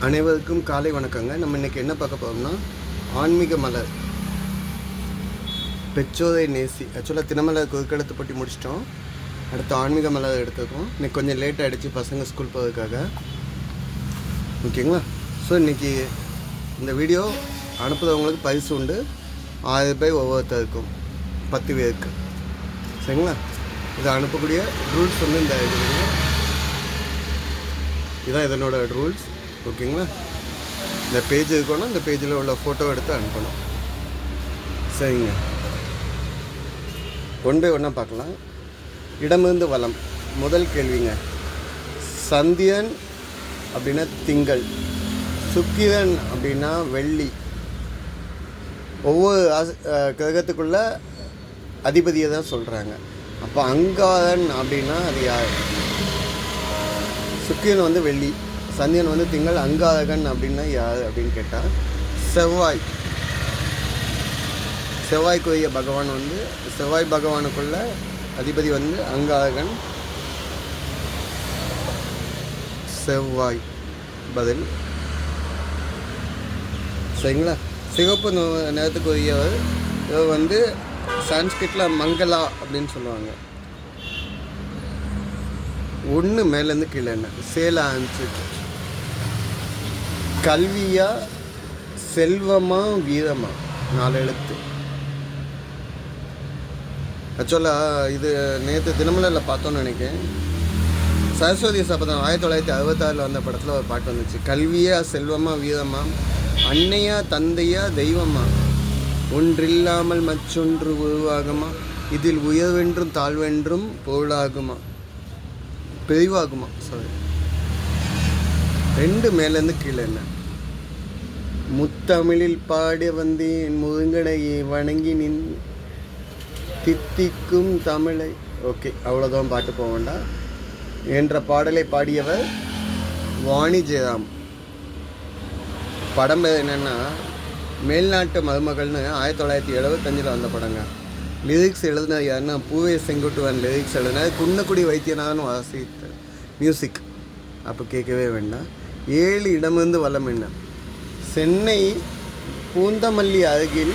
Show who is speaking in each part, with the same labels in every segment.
Speaker 1: அனைவருக்கும் காலை வணக்கங்க. நம்ம இன்றைக்கி என்ன பார்க்க போகிறோம்னா, ஆன்மீக மலர் பெற்றோரை நேசி. ஆக்சுவலாக தினமலர் குறுக்கெழுத்து போட்டி முடிச்சிட்டோம். அடுத்து ஆன்மீக மலர் எடுத்துருக்கோம். இன்றைக்கி கொஞ்சம் லேட் ஆகிடுச்சு பசங்க ஸ்கூல் போகிறதுக்காக. ஓகேங்களா? ஸோ இன்றைக்கி இந்த வீடியோ அனுப்புகிறவங்களுக்கு பரிசு உண்டு. 1000 ரூபாய் ஒவ்வொருத்தருக்கும் 10 பேருக்கு. சரிங்களா? இதை அனுப்பக்கூடிய ரூல்ஸ் வந்து இந்த இதுதான் இதனோட ரூல்ஸ். ஓகேங்களா? இந்த பேஜ் இருக்கணும். இந்த பேஜில் உள்ள ஃபோட்டோ எடுத்து அனுப்பணும். சரிங்க, ஒன் பை ஒன்றா பார்க்கலாம். இடமிருந்து வலம். முதல் கேள்விங்க, சந்தியன் அப்படின்னா திங்கள், சுக்கிரன் அப்படின்னா வெள்ளி. ஒவ்வொரு கிரகத்துக்குள்ள அதிபதியை தான் சொல்கிறாங்க. அப்போ அங்காரன் அப்படின்னா அது யார்? சுக்கிரன் வந்து வெள்ளி, சந்தியன் வந்து திங்கள், அங்காரகன் அப்படின்னா யார் அப்படின்னு கேட்டால் செவ்வாய். செவ்வாய்க்குரிய பகவான் வந்து செவ்வாய் பகவானுக்குள்ள அதிபதி வந்து அங்காரகன். செவ்வாய் பதில். சரிங்களா? சிவப்பு நிறத்துக்குரியவர் இவர் வந்து சான்ஸ்கிரிட்டில் மங்களா அப்படின்னு சொல்லுவாங்க. ஒன்று மேலேருந்து கீழே என்ன சேல ஆரம்பிச்சு. கல்வியா, செல்வமா, வீரமா, 4 எழுத்து. ஆக்சுவலாக இது நேற்று தினமலரில் பார்த்தோன்னு நினைக்கிறேன். சரஸ்வதி சபதம் 1966 வந்த படத்தில் ஒரு பாட்டு வந்துச்சு. கல்வியா, செல்வமா, வீரமா, அன்னையா, தந்தையா, தெய்வமா, ஒன்றில்லாமல் மற்றொன்று உருவாகுமா, இதில் உயர்வென்றும் தாழ்வென்றும் பொருளாகுமா, பெரிவாகுமா. சாரி, 2 மேலேருந்து கீழே என்ன முத்தமிழில் பாடி வந்தேன் முருங்கனையை வணங்கி நின் தித்திக்கும் தமிழை. ஓகே, அவ்வளோதான், பாட்டு போக வேண்டாம். என்ற பாடலை பாடியவர் வாணி ஜெயராம். படம் என்னென்னா மேல்நாட்டு மருமகள்னு 1975 வந்த படங்க. லிரிக்ஸ் எழுதினது யாருன்னா பூவே செங்குட்டுவன் லிரிக்ஸ் எழுதினார். குன்னக்குடி வைத்தியநாதன் வாசித்த மியூசிக். அப்போ கேட்கவே வேண்டாம். 7 இடமிருந்து வலம் என்ன சென்னை பூந்தமல்லி அருகில்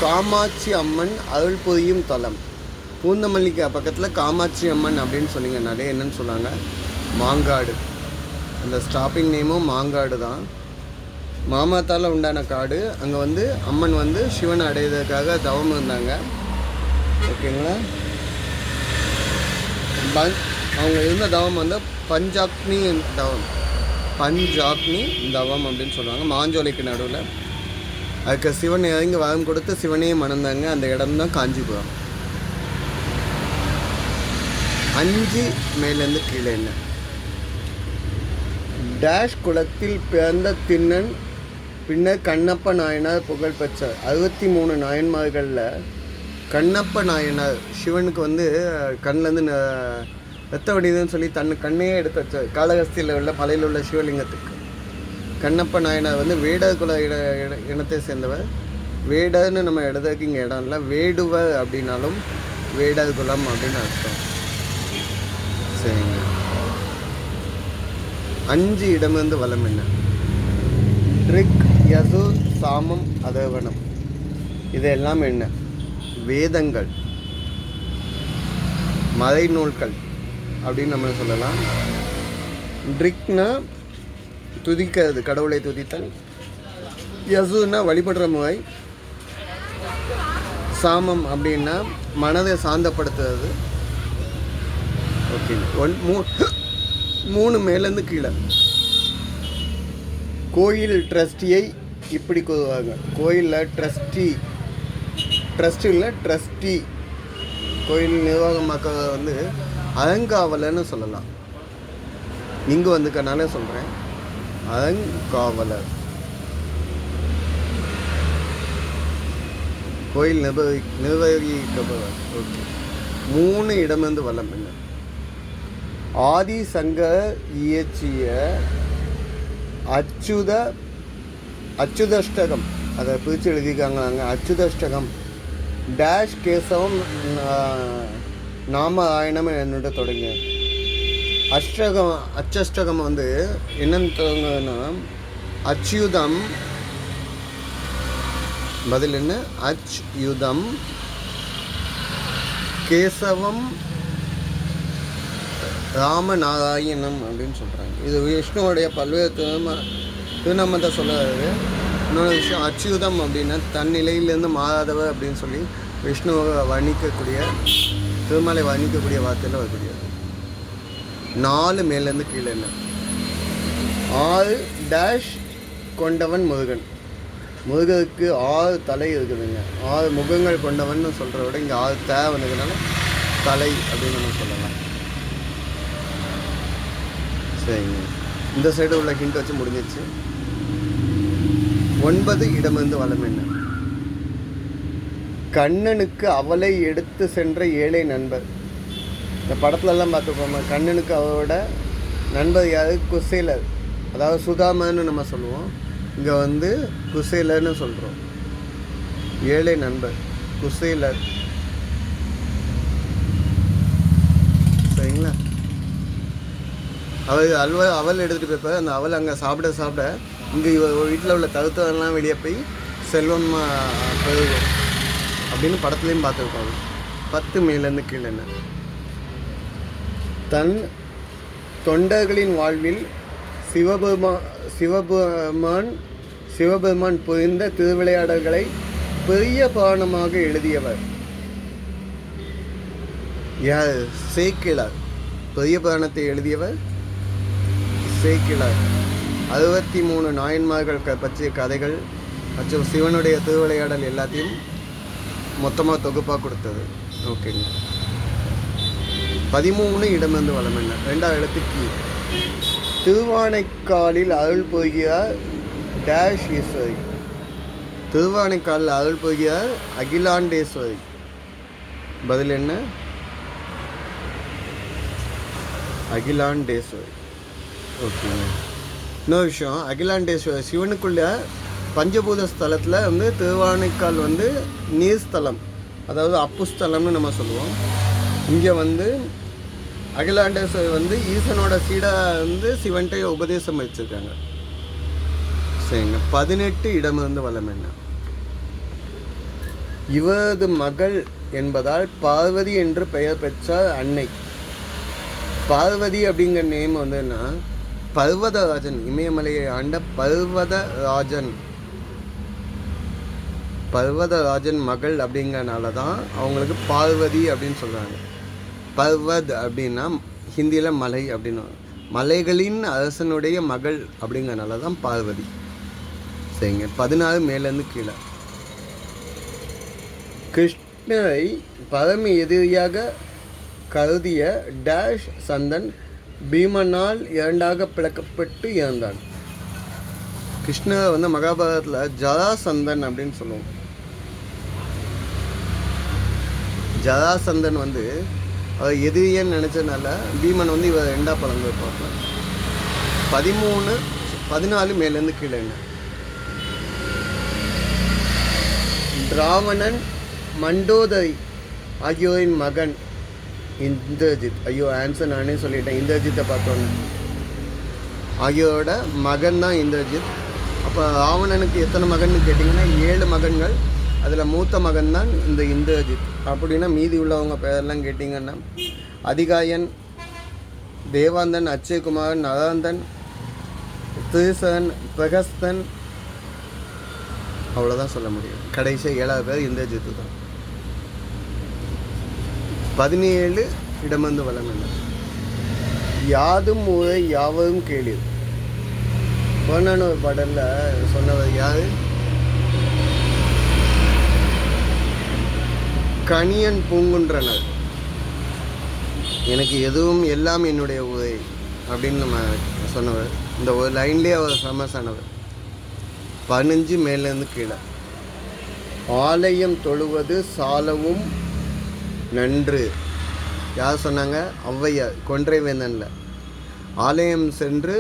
Speaker 1: காமாட்சி அம்மன் அருள் புரியும் தலம். பூந்தமல்லிக்கு பக்கத்தில் காமாட்சி அம்மன் அப்படின்னு சொன்னீங்கன்னாலே என்னன்னு சொன்னாங்க, மாங்காடு. அந்த ஸ்டாப்பிங் நேமும் மாங்காடு தான். மாமாத்தால் உண்டான காடு. அங்கே வந்து அம்மன் வந்து சிவனை அடையிறதுக்காக தவம் இருந்தாங்க. ஓகேங்களா? அவங்க இருந்த தவம் வந்து பஞ்சாக்னி தவம். பஞ்சாக்னி தவம் அப்படின்னு சொல்லுவாங்க. மாஞ்சோலைக்கு நடுவில் அதுக்கு சிவன் இறங்கி வரம் கொடுத்து சிவனையே மணந்தாங்க. அந்த இடம் தான் காஞ்சிபுரம். 5 மேலேருந்து கீழே என்ன டேஷ் குளத்தில் பிறந்த திண்ணன் பின்னர் கண்ணப்ப நாயனார் புகழ்பெற்ற 63 நாயன்மார்களில் கண்ணப்ப நாயனார் சிவனுக்கு வந்து கண்ணிலேருந்து ரத்த வடிதுன்னு சொல்லி தன் கண்ணையே எடுத்து வச்சார். காளஹஸ்தியில் உள்ள மலையில் உள்ள சிவலிங்கத்துக்கு. கண்ணப்ப நாயனார் வந்து வேடர் குல இனத்தை சேர்ந்தவர். வேடர்னு நம்ம எழுதுறதுக்கு இங்கே இடம் இல்லை. வேடுவர் அப்படின்னாலும் வேடர் குலம் அப்படின்னு அர்த்தம். சரிங்க, 5 இடமிருந்து வலம் என்ன ட்ரிக், யசு, சாமம், அதர்வனம். இதெல்லாம் என்ன வேதங்கள், மறைநூல்கள் அப்படின்னு நம்ம சொல்லலாம். ட்ரிக்னா துதிக்கிறது, கடவுளை துதித்தல். யசுன்னா வழிபடுற முறை. சாமம் அப்படின்னா மனதை சாந்தப்படுத்துறது. ஓகே, 3 மேலேருந்து கீழே கோயில் ட்ரஸ்டியை இப்படி கூறுவாங்க. கோயிலில் ட்ரஸ்டி கோயில் நிர்வாகமாக்க வந்து அறங்காவலர்னு சொல்லலாம். இங்கே வந்துக்கனாலே சொல்கிறேன், அறங்காவலர். கோயில் நிர்வகிக்கப்படுவார். ஓகே, 3 இடமிருந்து வலம் என்ன ஆதி சங்கர் இயற்றிய அச்சுதஷ்டகம். அதை பிரித்து எழுதியிருக்காங்க. அச்சுதஷ்டகம் டேஷ் கேசவம் நாமராயணம் என்னோட தொடங்க. அச்சஷ்டகம் வந்து என்னன்னு தொடங்குதுன்னா அச்யுதம், பதில் என்ன? அச்யுதம் கேசவம் ராமநாராயணம் அப்படின்னு சொல்கிறாங்க. இது விஷ்ணுவோடைய பல்வேறு திருநாமத்தை சொல்லுறது. இன்னொரு விஷயம், அச்யுதம் அப்படின்னா தன்னிலையிலேருந்து மாறாதவர் அப்படின்னு சொல்லி விஷ்ணுவை வர்ணிக்கக்கூடிய, திருமலை வர்ணிக்கக்கூடிய வார்த்தையில் வரக்கூடியது. 4 மேலேருந்து கீழே என்ன? 6 டேஷ் கொண்டவன் முருகன். முருகருக்கு 6 தலை இருக்குதுங்க. 6 முகங்கள் கொண்டவன் சொல்கிறத விட இங்கே 6 தே வந்ததுனால தலை அப்படின்னு நம்ம சொல்லலாம். சரிங்க, இந்த சைடு உள்ள ஹிண்ட் வச்சு முடிஞ்சிச்சு. 9 இடமிருந்து வலம் என்ன? கண்ணனுக்கு அவளை எடுத்து சென்ற ஏழை நண்பர். இந்த படத்துலலாம் பார்த்துக்கோங்க, கண்ணனுக்கு அவரோட நண்பர் யாரு? குசேலர், அதாவது சுதாமன்னு நம்ம சொல்லுவோம். இங்கே வந்து குசேலர்னு சொல்கிறோம். ஏழை நண்பர் குசேலர். சரிங்களா? அவள் எடுத்துகிட்டு போய்ப்பார். அந்த அவள் அங்கே சாப்பிட இங்கே வீட்டில் உள்ள தருத்தவெல்லாம் வெளியே போய் செல்வம் பெருகும் அப்படின்னு படத்துலையும் பார்த்துருப்பாங்க. 10 மேலேருந்து கீழே என்ன? தன் தொண்டர்களின் வாழ்வில் சிவபெருமான் புரிந்த திருவிளையாடல்களை பெரிய புராணமாக எழுதியவர் யார்? சேக்கிழார். பெரிய புராணத்தை எழுதியவர் சேக்கிழார். 63 நாயன்மார்கள் பற்றிய கதைகள் மற்றும் சிவனுடைய திருவிளையாடல் எல்லாத்தையும் மொத்தமாக தொகுப்பாக கொடுத்தது. ஓகேங்க. 13 இடமிருந்து வலம் என்ன? 2ஆம் எழுத்துக்கு திருவானைக்காலில் அருள் புரிகிறார் டேஷ் ஈஸ்வரி. திருவானைக்காலில் அருள் புரிகிறார் அகிலாண்டேஸ்வரி. பதில் என்ன? அகிலாண்டேஸ்வரி. ஓகேங்க. இன்னொரு விஷயம், அகிலாண்டேஸ்வரி சிவனுக்குள்ள பஞ்சபூத ஸ்தலத்தில் வந்து திருவானைக்கால் வந்து நீர்ஸ்தலம், அதாவது அப்புஸ்தலம்னு நம்ம சொல்லுவோம். இங்கே வந்து அகிலாண்டேஸ்வரி வந்து ஈசனோட சீடாக வந்து சிவன்கிட்ட உபதேசம் வச்சுருக்காங்க. சரிங்க. 18 இடமிருந்து வலம் என்ன? இவரது மகள் என்பதால் பார்வதி என்று பெயர் பெற்ற அன்னை. பார்வதி அப்படிங்கிற நேம் வந்துன்னா பர்வதராஜன், இமயமலையை ஆண்ட பர்வதராஜன் மகள் அப்படிங்கிறனால தான் அவங்களுக்கு பார்வதி அப்படின்னு சொல்கிறாங்க. பர்வத் அப்படின்னா ஹிந்தியில் மலை அப்படின்னு, மலைகளின் அரசனுடைய மகள் அப்படிங்கிறனால தான் பார்வதி. சரிங்க. 16 மேலேருந்து கீழே. கிருஷ்ணரை பரம எதிரியாக கருதிய டேஷ் சந்தன் பீமனால் 2ஆக பிளக்கப்பட்டு இறந்தான். கிருஷ்ணர் வந்து மகாபாரதத்தில் ஜராசந்தன் அப்படின்னு சொல்லுவோம். ஜராசந்தன் வந்து அவர் எதிரியன்னு நினச்சதுனால பீமன் வந்து இவர் 2ஆக பிளந்து வைப்பாங்க. 14 மேலேருந்து கீழே என்ன? திராவணன் மண்டோதரி ஆகியோரின் மகன் இந்திரஜித். ஐயோ, ஆன்சர் நானே சொல்லிட்டேன். இந்திரஜித்தை பார்த்தோன்னு ஆகியோரோட மகன் தான் இந்திரஜித். அப்போ ராவணனுக்கு எத்தனை மகன் கேட்டிங்கன்னா 7 மகன்கள். அதில் மூத்த மகன் தான் இந்த இந்திரஜித். அப்படின்னா மீதி உள்ளவங்க பேரெல்லாம் கேட்டிங்கன்னா அதிகாயன், தேவாந்தன், அச்சயகுமார், நராந்தன், திருசன், பிரகஸ்தன், அவ்வளோதான் சொல்ல முடியும். கடைசி 7ஆவது பேர் இந்திரஜித்து தான். 17 இடமிருந்து வலம் என்ன? யாதும் ஊரை யாவரும் கேளீர். புறநானூறு பாடலில் சொன்னவர் யாரு? கணியன் பூங்குன்றனர். எனக்கு எதுவும் எல்லாம் என்னுடைய ஊரை அப்படின்னு நம்ம சொன்னவர். இந்த ஒரு லைன்லேயே அவர் ஃபேமஸ் ஆனவர். 15 மேலேருந்து கீழே. ஆலயம் தொழுவது சாலவும் நன்று. யார் சொன்னாங்க? ஔவையார். கொன்றை வேந்தன்ல ஆலயம் சென்று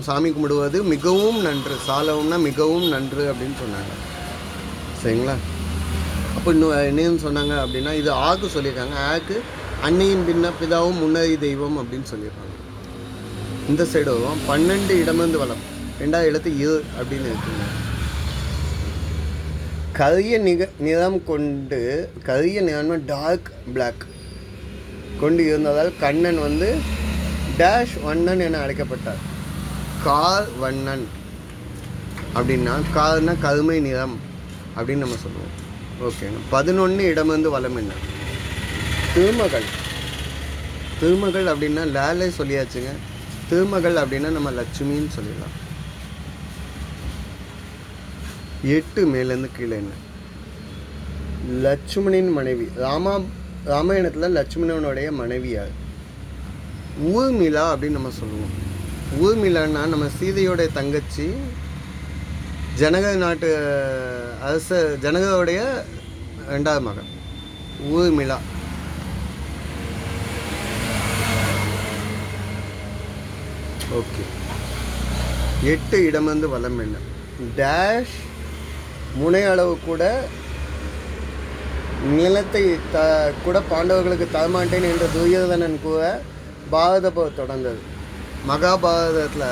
Speaker 1: சாமி கும்பிடுவது மிகவும் நன்று, சாலவும்னா மிகவும் நன்று அப்படின்னு சொன்னாங்க. சரிங்களா? அப்போ இன்னும் என்னன்னு சொன்னாங்க அப்படின்னா, இது ஆக்கு சொல்லியிருக்காங்க. ஆக்கு அன்னையும் பிதாவும் முன்னறி தெய்வம் அப்படின்னு சொல்லியிருக்காங்க. இந்த சைடு வரும். 12 இடமிருந்து வலம் ரெண்டாவது எழுத்து இரு அப்படின்னு இருக்குங்க. கரிய நிறம் கொண்டு, கரிய நிறம் டார்க் பிளாக் கொண்டு இருந்ததால் கண்ணன் வந்து டேஷ் வண்ணன் என அழைக்கப்பட்டார். கார் வண்ணன் அப்படின்னா, கார்னா கருமை நிறம் அப்படின்னு நம்ம சொல்லுவோம். ஓகேங்க. 11 இடமிருந்து வலம் என்ன? திருமகள். திருமகள் அப்படின்னா லேலே சொல்லியாச்சுங்க. திருமகள் அப்படின்னா நம்ம லட்சுமின்னு சொல்லிடலாம். 8 மேலேருந்து கீழே என்ன? லட்சுமணின் மனைவி. ராமாயணத்தில் லட்சுமணனுடைய மனைவி யார்? ஊர்மிளா அப்படின்னு நம்ம சொல்லுவோம். ஊர்மிளான்னா நம்ம சீதையோடைய தங்கச்சி, ஜனக நாட்டு ஜனகருடைய 2வது மகன் ஊர்மிளா. ஓகே. 8 இடமிருந்து வலம் என்ன? டேஷ் முனை அளவு கூட நிலத்தை கூட பாண்டவர்களுக்கு தரமாட்டேன் என்ற துரியோதனன் கூற பாரத போர் தொடர்ந்தது. மகாபாரதத்தில்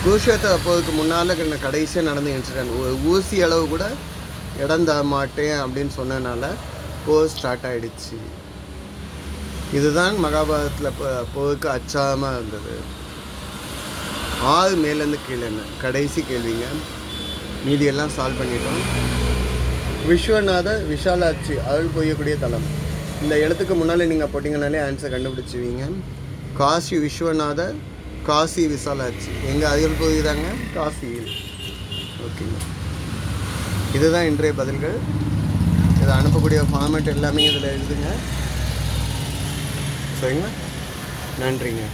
Speaker 1: குருஷேத்திர போருக்கு முன்னால் கடைசியாக நடந்த இன்சிடென்ட். ஒரு ஊசி அளவு கூட இடம் தர மாட்டேன் அப்படின்னு சொன்னதுனால போர் ஸ்டார்ட் ஆகிடுச்சு. இதுதான் மகாபாரதத்தில் போருக்கு அச்சாரமாக இருந்தது. 6 மேலேருந்து கீழே என்ன? கடைசி கேள்விங்க. மீதியெல்லாம் சால்வ் பண்ணிட்டோம். விஸ்வநாத விஷாலாட்சி அருள் புரியக்கூடிய தலம். இந்த எழுத்துக்கு முன்னால் நீங்கள் போட்டிங்கனாலே ஆன்சர் கண்டுபிடிச்சிவீங்க. காசி விஸ்வநாதர், காசி விசாலாட்சி எங்கே அருள் புரியுதாங்க? காசியில். ஓகேங்க. இதுதான் இன்றைய பதில்கள். இதை அனுப்பக்கூடிய ஃபார்மேட் எல்லாமே இதில் எழுதுங்க. சரிங்களா? நன்றிங்க.